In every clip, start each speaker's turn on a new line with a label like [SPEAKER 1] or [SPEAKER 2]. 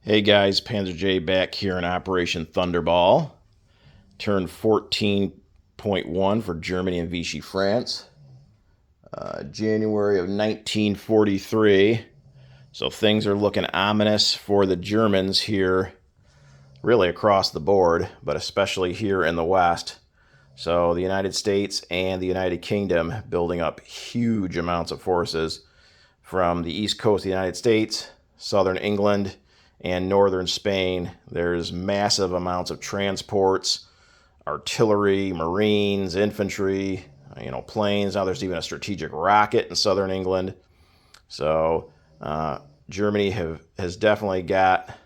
[SPEAKER 1] Hey guys, Panzer J back here in Operation Thunderball. Turn 14.1 for Germany and Vichy, France. January of 1943. So things are looking ominous for the Germans here, really across the board, but especially here in the West. So the United States and the United Kingdom building up huge amounts of forces from the east coast of the United States, southern England, and northern Spain. There's massive amounts of transports, artillery, marines, infantry, planes. Now there's even a strategic rocket in southern England. So Germany has definitely got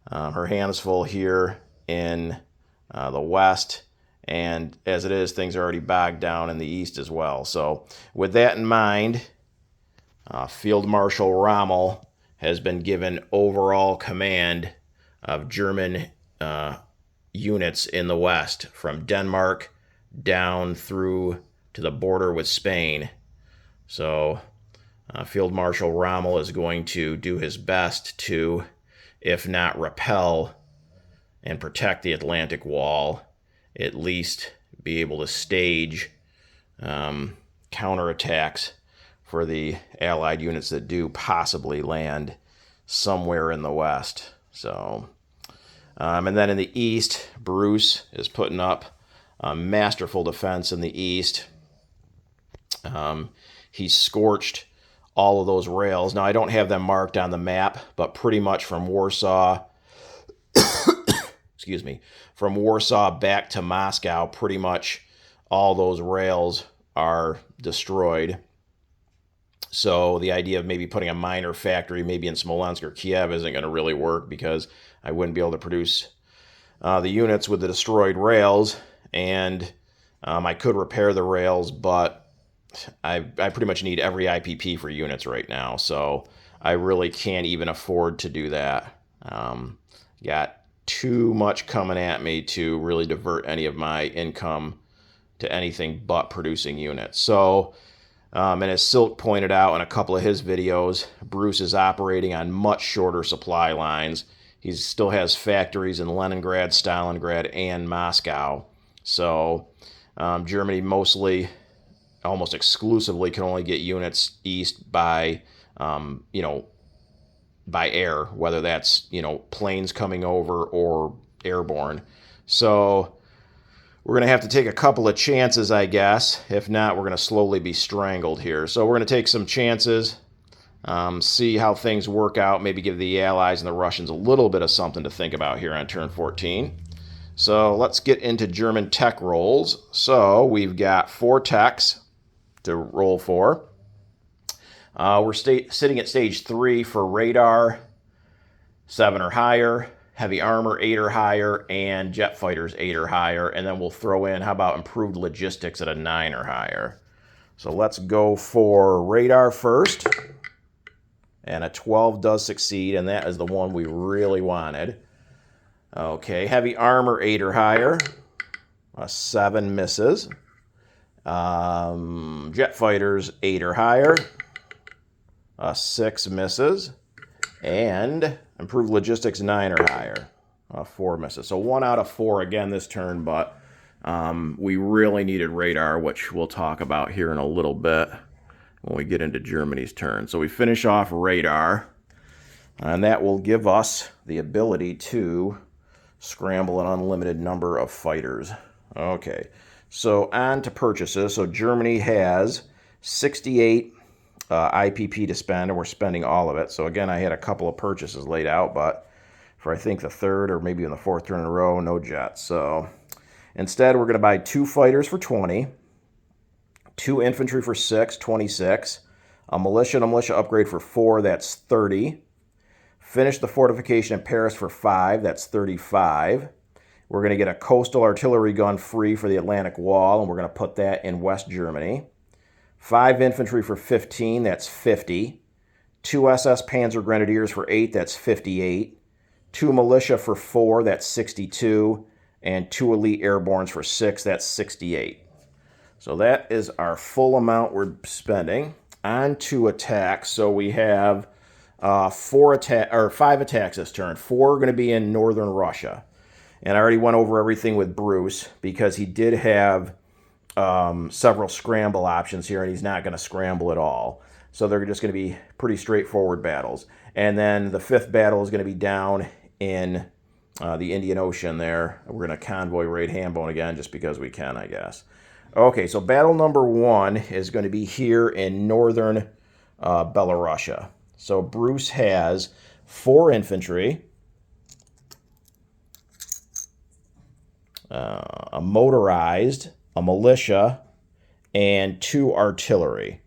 [SPEAKER 1] her hands full here in the West. And as it is, things are already bogged down in the East as well. So with that in mind, Field Marshal Rommel has been given overall command of German units in the West, from Denmark down through to the border with Spain. So Field Marshal Rommel is going to do his best to, if not repel and protect the Atlantic Wall, at least be able to stage counterattacks for the Allied units that do possibly land somewhere in the West. So, and then in the East, Bruce is putting up a masterful defense in the East. He's scorched all of those rails. Now, I don't have them marked on the map, but pretty much from Warsaw, from Warsaw back to Moscow, pretty much all those rails are destroyed. So the idea of maybe putting a minor factory maybe in Smolensk or Kiev isn't going to really work, because I wouldn't be able to produce the units with the destroyed rails. And I could repair the rails, but I pretty much need every IPP for units right now. So I really can't even afford to do that. Got too much coming at me to really divert any of my income to anything but producing units. So and as Silk pointed out in a couple of his videos, Bruce is operating on much shorter supply lines. He still has factories in Leningrad, Stalingrad, and Moscow. So Germany mostly, almost exclusively, can only get units east by, by air, whether that's, planes coming over or airborne. So we're going to have to take a couple of chances, I guess. If not, we're going to slowly be strangled here. So we're going to take some chances, see how things work out, maybe give the Allies and the Russians a little bit of something to think about here on turn 14. So let's get into German tech rolls. So we've got 4 techs to roll for. We're sitting at stage 3 for radar, 7 or higher. Heavy armor, 8 or higher, and jet fighters, 8 or higher. And then we'll throw in, how about improved logistics at a 9 or higher. So let's go for radar first. And a 12 does succeed, and that is the one we really wanted. Okay, heavy armor, 8 or higher. A 7 misses. Jet fighters, 8 or higher. A 6 misses. And improved logistics, 9 or higher. 4 misses. So 1 out of 4 again this turn, but we really needed radar, which we'll talk about here in a little bit when we get into Germany's turn. So we finish off radar, and that will give us the ability to scramble an unlimited number of fighters. Okay, so on to purchases. So Germany has 68 IPP to spend, and we're spending all of it. So again, I had a couple of purchases laid out, but for I think the 3rd or maybe in the 4th turn in a row, no jets. So instead, we're going to buy 2 fighters for 20, 2 infantry for 6, 26, a militia and a militia upgrade for 4, that's 30. Finish the fortification in Paris for 5, that's 35. We're going to get a coastal artillery gun free for the Atlantic Wall, and we're going to put that in West Germany. 5 infantry for 15, that's 50. 2 SS Panzer Grenadiers for 8, that's 58. 2 militia for 4, that's 62. And 2 elite airbornes for 6, that's 68. So that is our full amount we're spending. On to attack. So we have five attacks this turn. 4 are going to be in northern Russia. And I already went over everything with Bruce because he did have several scramble options here, and he's not going to scramble at all. So they're just going to be pretty straightforward battles. And then the 5th battle is going to be down in the Indian Ocean there. We're going to convoy raid Hambone again just because we can, I guess. Okay, so battle number 1 is going to be here in northern Belarusia. So Bruce has 4 infantry, a motorized, a militia, and 2 artillery.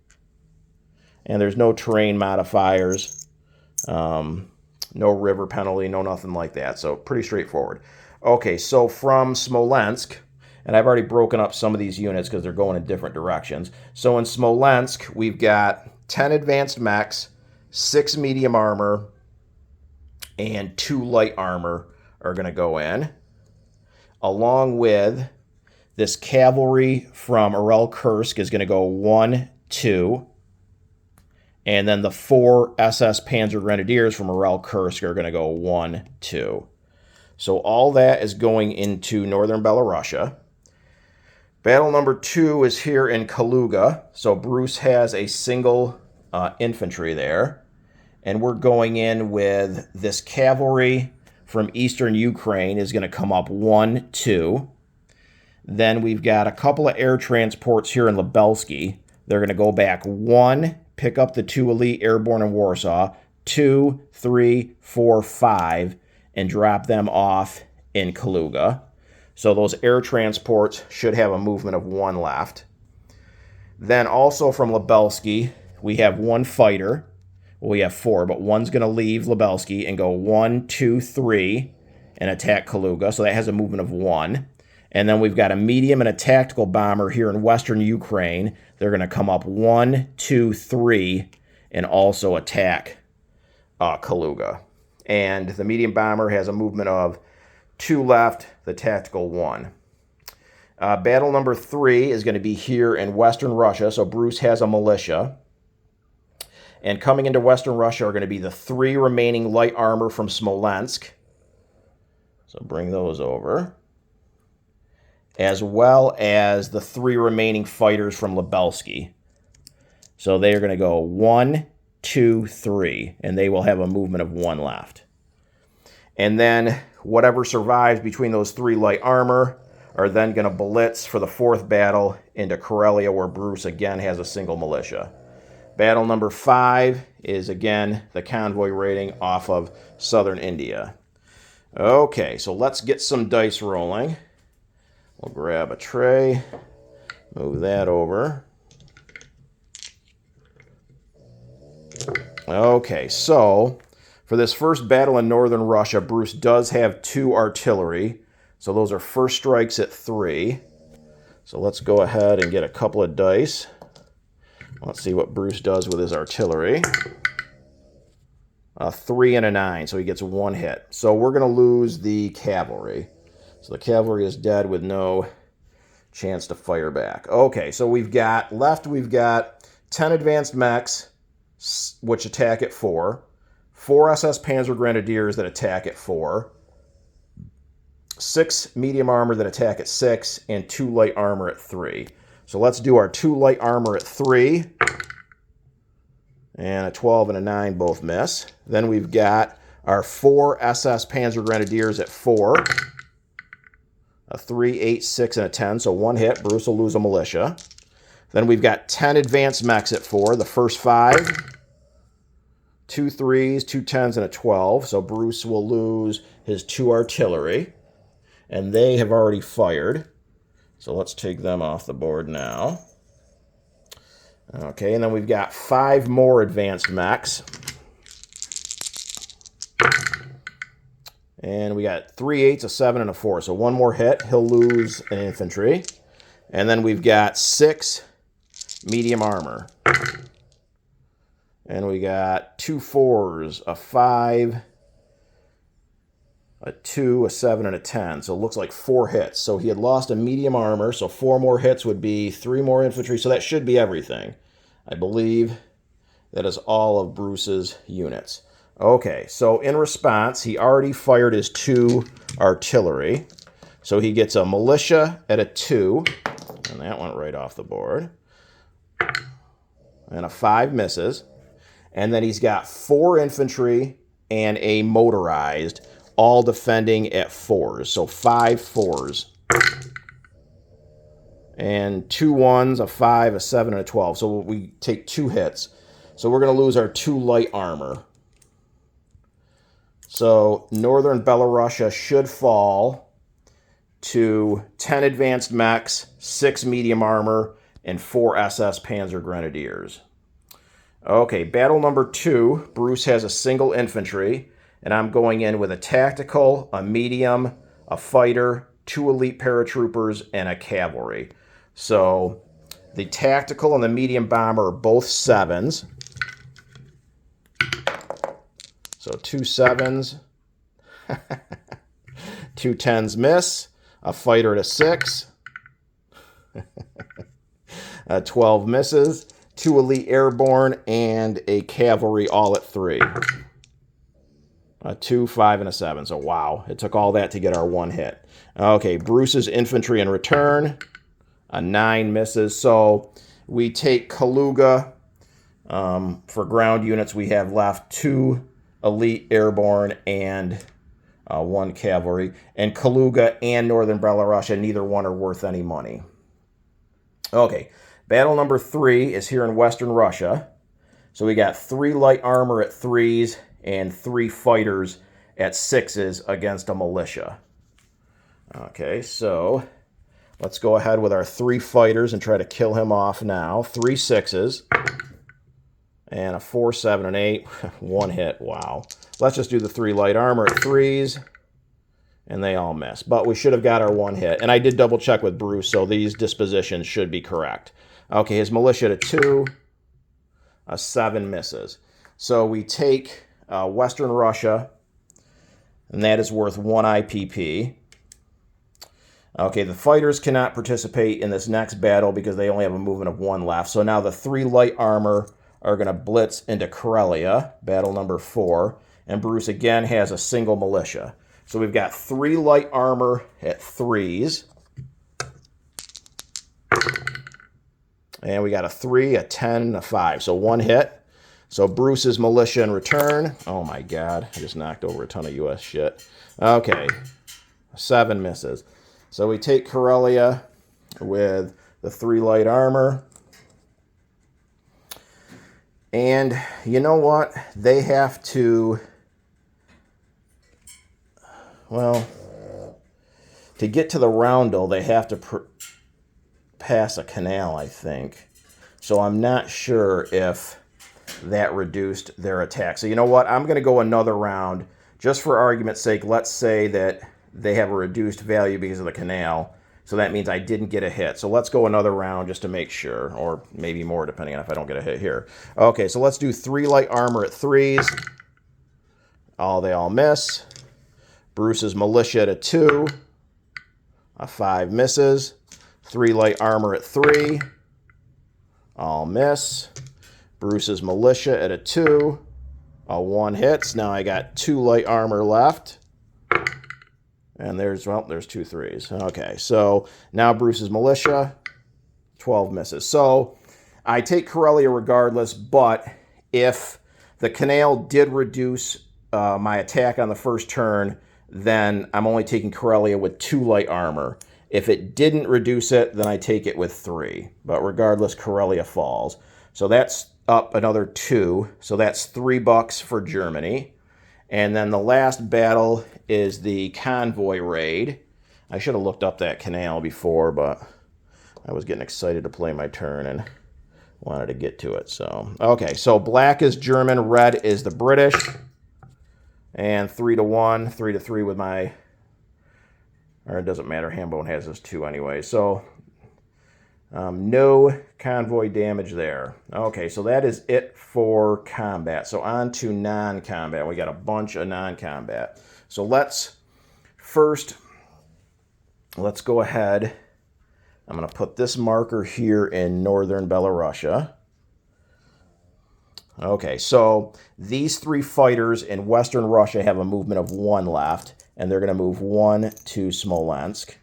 [SPEAKER 1] And there's no terrain modifiers, no river penalty, no nothing like that. So pretty straightforward. Okay, so from Smolensk, and I've already broken up some of these units because they're going in different directions. So in Smolensk, we've got 10 advanced mechs, 6 medium armor, and 2 light armor are going to go in, along with this cavalry from Urel-Kursk is going to go 1, 2, and then the 4 SS Panzer Grenadiers from Urel-Kursk are going to go 1, 2. So all that is going into northern Belarusia. Battle number 2 is here in Kaluga. So Bruce has a single infantry there. And we're going in with this cavalry from eastern Ukraine is going to come up 1, 2. Then we've got a couple of air transports here in Lubelsky. They're going to go back 1, pick up the 2 elite airborne in Warsaw, 2, 3, 4, 5, and drop them off in Kaluga. So those air transports should have a movement of 1 left. Then also from Lubelsky, we have 1 fighter. Well, we have 4, but 1's going to leave Lubelsky and go 1, 2, 3 and attack Kaluga. So that has a movement of 1. And then we've got a medium and a tactical bomber here in western Ukraine. They're going to come up 1, 2, 3 and also attack Kaluga. And the medium bomber has a movement of 2 left, the tactical 1. Battle number 3 is going to be here in western Russia. So Bruce has a militia. And coming into western Russia are going to be the 3 remaining light armor from Smolensk. So bring those over. As well as the 3 remaining fighters from Lubelsky. So they are going to go 1, 2, 3, and they will have a movement of 1 left. And then whatever survives between those 3 light armor are then going to blitz for the 4th battle into Karelia, where Bruce again has a single militia. Battle number 5 is again the convoy raiding off of southern India. Okay, so let's get some dice rolling. We'll grab a tray, move that over. Okay, so for this first battle in northern Russia, Bruce does have 2 artillery. So those are first strikes at 3. So let's go ahead and get a couple of dice. Let's see what Bruce does with his artillery. A 3 and a 9, so he gets 1 hit. So we're going to lose the cavalry. So the cavalry is dead with no chance to fire back. Okay, so we've got 10 advanced mechs, which attack at 4. 4 SS Panzer Grenadiers that attack at 4. 6 medium armor that attack at 6, and 2 light armor at 3. So let's do our 2 light armor at 3. And a 12 and a 9 both miss. Then we've got our 4 SS Panzer Grenadiers at 4. A 3, 8, 6, and a 10. So 1 hit. Bruce will lose a militia. Then we've got 10 advanced mechs at 4. The first 5. 2 3s, 2 10s, and a 12. So Bruce will lose his 2 artillery. And they have already fired. So let's take them off the board now. Okay, and then we've got 5 more advanced mechs. And we got 3 8s, a 7, and a 4. So 1 more hit, he'll lose an infantry. And then we've got 6 medium armor. And we got 2 4s, a 5, a 2, a 7, and a 10. So it looks like 4 hits. So he had lost a medium armor, so 4 more hits would be 3 more infantry. So that should be everything. I believe That is all of Bruce's units. Okay, so in response, he already fired his 2 artillery. So he gets a militia at a 2, and that went right off the board. And a 5 misses. And then he's got 4 infantry and a motorized, all defending at 4s. So 5 4s. And 2 1s, a 5, a 7, and a 12. So we take 2 hits. So we're going to lose our 2 light armor. So Northern Belarusia should fall to 10 advanced mechs, 6 medium armor, and 4 SS Panzer Grenadiers. Okay, battle number 2. Bruce has a single infantry, and I'm going in with a tactical, a medium, a fighter, 2 elite paratroopers, and a cavalry. So the tactical and the medium bomber are both 7s. So 2 7s, 2 10s miss, a fighter at a 6, 12 misses, 2 elite airborne, and a cavalry all at 3. A 2, 5, and a 7. So wow, it took all that to get our 1 hit. Okay, Bruce's infantry in return, a 9 misses. So we take Kaluga. For ground units, we have left 2 elite airborne and 1 cavalry. And Kaluga and Northern Belarusia, neither one are worth any money. Okay, battle number 3 is here in Western Russia. So we got 3 light armor at 3s and 3 fighters at 6s against a militia. Okay, so let's go ahead with our 3 fighters and try to kill him off now. 3 6s. And a 4, 7, and 8. 1 hit. Wow. Let's just do the 3 light armor at 3s. And they all miss. But we should have got our 1 hit. And I did double check with Bruce, so these dispositions should be correct. Okay, his militia at a 2. A 7 misses. So we take Western Russia. And that is worth 1 IPP. Okay, the fighters cannot participate in this next battle because they only have a movement of 1 left. So now the 3 light armor are going to blitz into Karelia, battle number 4, and Bruce again has a single militia. So we've got 3 light armor at 3s, and we got a 3, a 10, and a 5. So 1 hit. So Bruce's militia in return. Oh my God, I just knocked over a ton of US shit. Okay, 7 misses. So we take Karelia with the 3 light armor. And you know what? They have to, well, to get to the roundel, they have to pass a canal, I think. So I'm not sure if that reduced their attack. So you know what? I'm going to go another round. Just for argument's sake, let's say that they have a reduced value because of the canal. So that means I didn't get a hit. So let's go another round just to make sure, or maybe more depending on if I don't get a hit here. Okay, so let's do 3 light armor at 3s. They all miss. Bruce's militia at a 2. A 5 misses. 3 light armor at 3. All miss. Bruce's militia at a 2. A 1 hits. Now I got 2 light armor left. And there's 2 3s. Okay, so now Bruce's militia, 12 misses. So I take Karelia regardless, but if the canal did reduce my attack on the first turn, then I'm only taking Karelia with 2 light armor. If it didn't reduce it, then I take it with 3. But regardless, Karelia falls. So that's up another 2. So that's $3 for Germany. And then the last battle is the convoy raid. I should have looked up that canal before, but I was getting excited to play my turn and wanted to get to it. So, okay, so black is German, red is the British. And 3-1, 3-3 with my, or it doesn't matter, Hambone has this 2 anyway. So no convoy damage there. Okay, so that is it for combat. So on to non-combat. We got a bunch of non-combat. So let's go ahead. I'm going to put this marker here in northern Belarusia. Okay, so these 3 fighters in Western Russia have a movement of 1 left, and they're going to move 1 to Smolensk.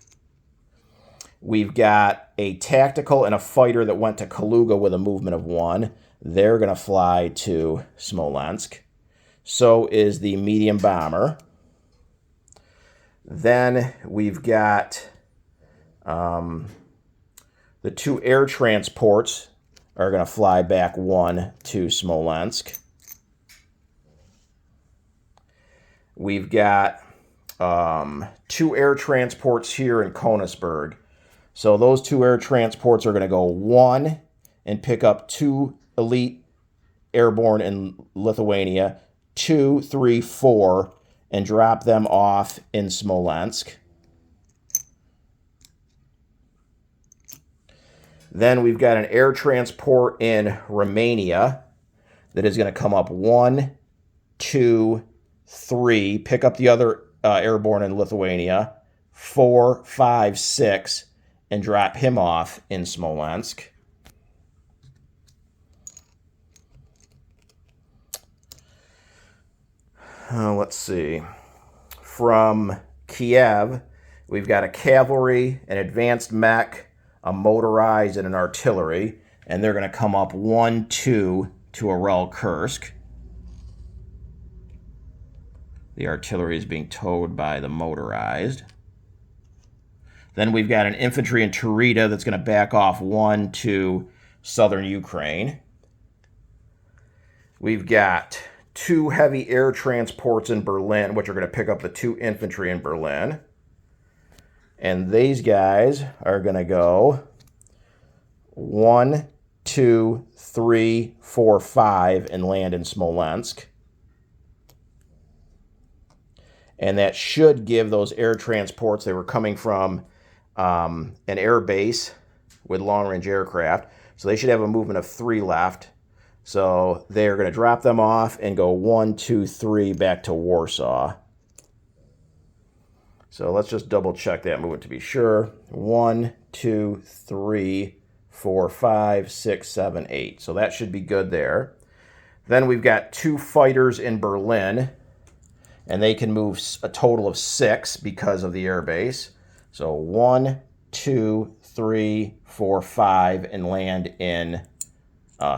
[SPEAKER 1] We've got a tactical and a fighter that went to Kaluga with a movement of 1. They're going to fly to Smolensk. So is the medium bomber. Then we've got the 2 air transports are going to fly back 1 to Smolensk. We've got 2 air transports here in Konigsberg. So those 2 air transports are going to go 1 and pick up 2 elite airborne in Lithuania, 2, 3, 4, and drop them off in Smolensk. Then we've got an air transport in Romania that is going to come up 1, 2, 3, pick up the other airborne in Lithuania, 4, 5, 6, and drop him off in Smolensk. Let's see. From Kiev, we've got a cavalry, an advanced mech, a motorized, and an artillery, and they're going to come up 1, 2 to Orel Kursk. The artillery is being towed by the motorized. Then we've got an infantry in Turita that's going to back off 1 to southern Ukraine. We've got 2 heavy air transports in Berlin, which are going to pick up the 2 infantry in Berlin. And these guys are going to go 1, 2, 3, 4, 5 and land in Smolensk. And that should give those air transports, they were coming from an air base with long-range aircraft, so they should have a movement of 3 left. So they're going to drop them off and go 1, 2, 3 back to Warsaw. So let's just double check that movement to be sure. 1, 2, 3, 4, 5, 6, 7, 8. So that should be good there. Then we've got 2 fighters in Berlin, and they can move a total of 6 because of the air base. So 1, 2, 3, 4, 5, and land in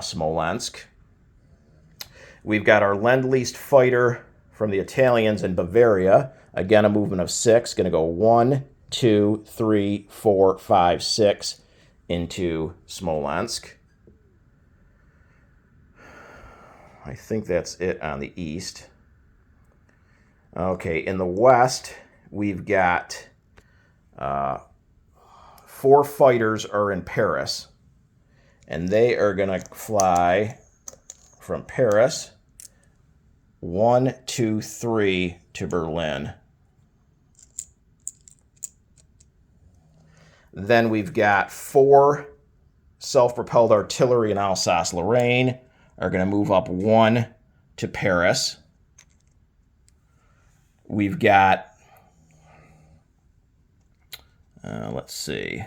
[SPEAKER 1] Smolensk. We've got our Lend-Lease fighter from the Italians in Bavaria. Again, a movement of 6. Going to go 1, 2, 3, 4, 5, 6 into Smolensk. I think that's it on the east. Okay, in the west, we've got 4 fighters are in Paris, and they are going to fly from Paris 1, 2, 3 to Berlin. Then we've got 4 self-propelled artillery in Alsace-Lorraine are going to move up 1 to Paris. We've got, let's see,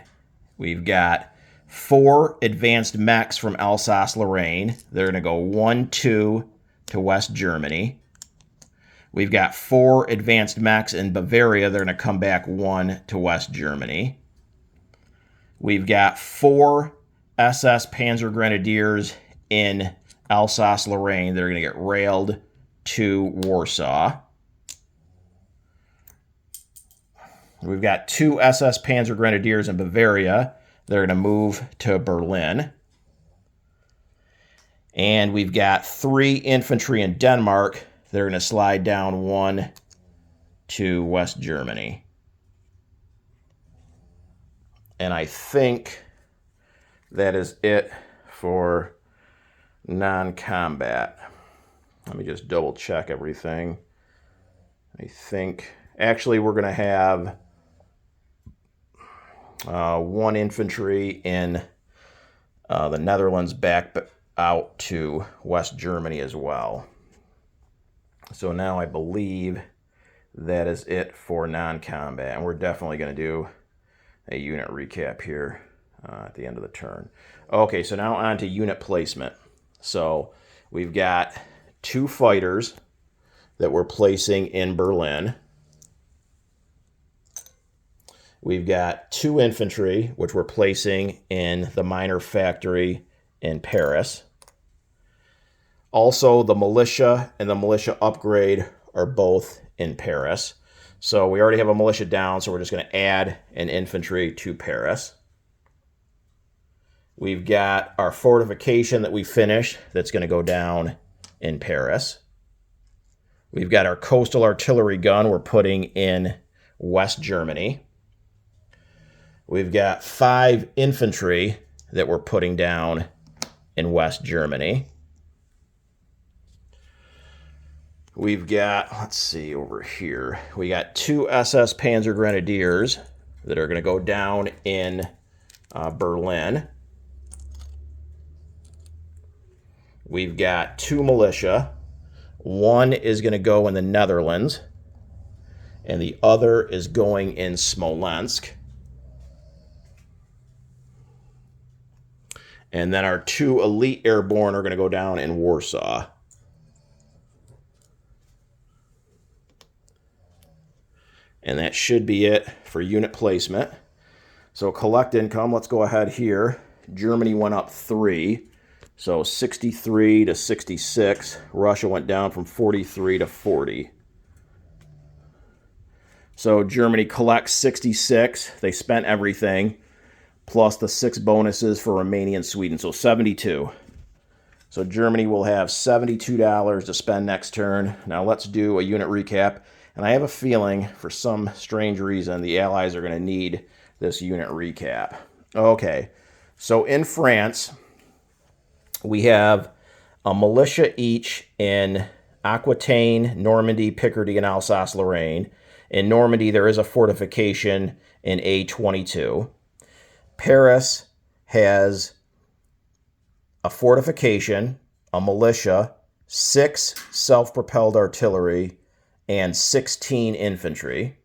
[SPEAKER 1] we've got 4 advanced mechs from Alsace-Lorraine. They're going to go 1, 2 to West Germany. We've got 4 advanced mechs in Bavaria. They're going to come back 1 to West Germany. We've got 4 SS Panzer Grenadiers in Alsace-Lorraine. They're going to get railed to Warsaw. We've got 2 SS Panzer Grenadiers in Bavaria. They're going to move to Berlin. And we've got 3 infantry in Denmark. They're going to slide down 1 to West Germany. And I think that is it for non-combat. Let me just double check everything. I think, actually, we're going to have 1 infantry in the Netherlands back out to West Germany as well. So now I believe that is it for non-combat. And we're definitely going to do a unit recap here at the end of the turn. Okay, so now on to unit placement. So We've got 2 fighters that we're placing in Berlin. We've got 2 infantry, which we're placing in the minor factory in Paris. Also, the militia and the militia upgrade are both in Paris. So we already have a militia down, so we're just going to add an infantry to Paris. We've got our fortification that we finished that's going to go down in Paris. We've got our coastal artillery gun we're putting in West Germany. We've got 5 infantry that we're putting down in West Germany. We've got, let's see over here, we got 2 SS Panzer Grenadiers that are going to go down in Berlin. We've got 2 militia. 1 is going to go in the Netherlands, and the other is going in Smolensk. And then our 2 elite airborne are going to go down in Warsaw. And that should be it for unit placement. So collect income, let's go ahead here. Germany went up 3. So 63 to 66. Russia went down from 43 to 40. So Germany collects 66. They spent everything, plus the 6 bonuses for Romania and Sweden. So 72. So Germany will have $72 to spend next turn. Now let's do a unit recap. And I have a feeling, for some strange reason, the Allies are going to need this unit recap. Okay, so in France, we have a militia each in Aquitaine, Normandy, Picardy, and Alsace-Lorraine. In Normandy, there is a fortification in A22. Paris has a fortification, a militia, 6 self-propelled artillery, and 16 infantry.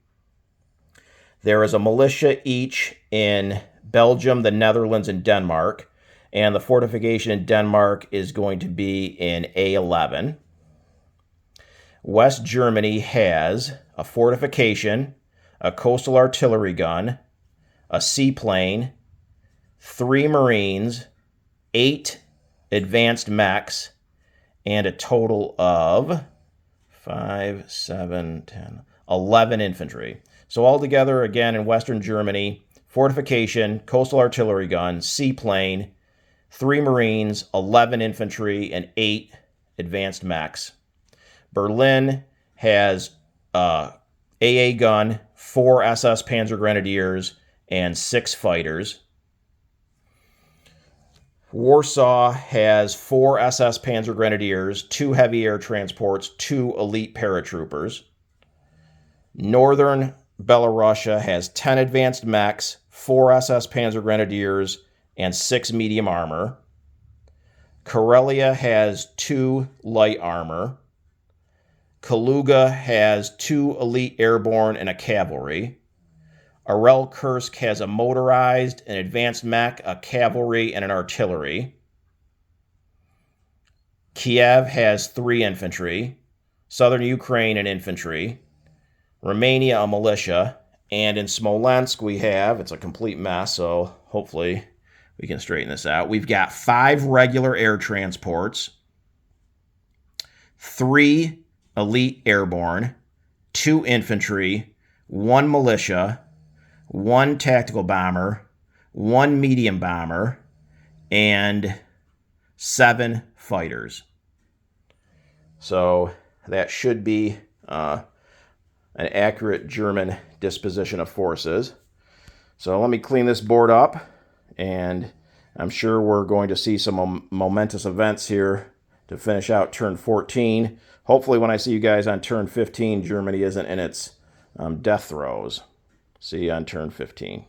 [SPEAKER 1] There is a militia each in Belgium, the Netherlands, and Denmark. And the fortification in Denmark is going to be in A11. West Germany has a fortification, a coastal artillery gun, a seaplane, 3 Marines, 8 advanced mechs, and a total of 5, 7, 10, 11 infantry. So altogether, again, in Western Germany, fortification, coastal artillery gun, seaplane, 3 Marines, 11 infantry, and 8 advanced mechs. Berlin has AA gun, 4 SS Panzer Grenadiers, and 6 fighters. Warsaw has 4 SS Panzer Grenadiers, 2 heavy air transports, 2 elite paratroopers. Northern Belarusia has 10 advanced mechs, 4 SS Panzer Grenadiers, and 6 medium armor. Karelia has 2 light armor. Kaluga has 2 elite airborne and a cavalry. Arel-Kursk has a motorized, an advanced mech, a cavalry, and an artillery. Kiev has 3 infantry. Southern Ukraine, an infantry. Romania, a militia. And in Smolensk, we have, it's a complete mess, so hopefully we can straighten this out. We've got 5 regular air transports, 3 elite airborne, 2 infantry, 1 militia, 1 tactical bomber, 1 medium bomber, and 7 fighters. So that should be an accurate German disposition of forces. So let me clean this board up, and I'm sure we're going to see some momentous events here to finish out turn 14. Hopefully when I see you guys on turn 15, Germany isn't in its death throes. See you on turn 15.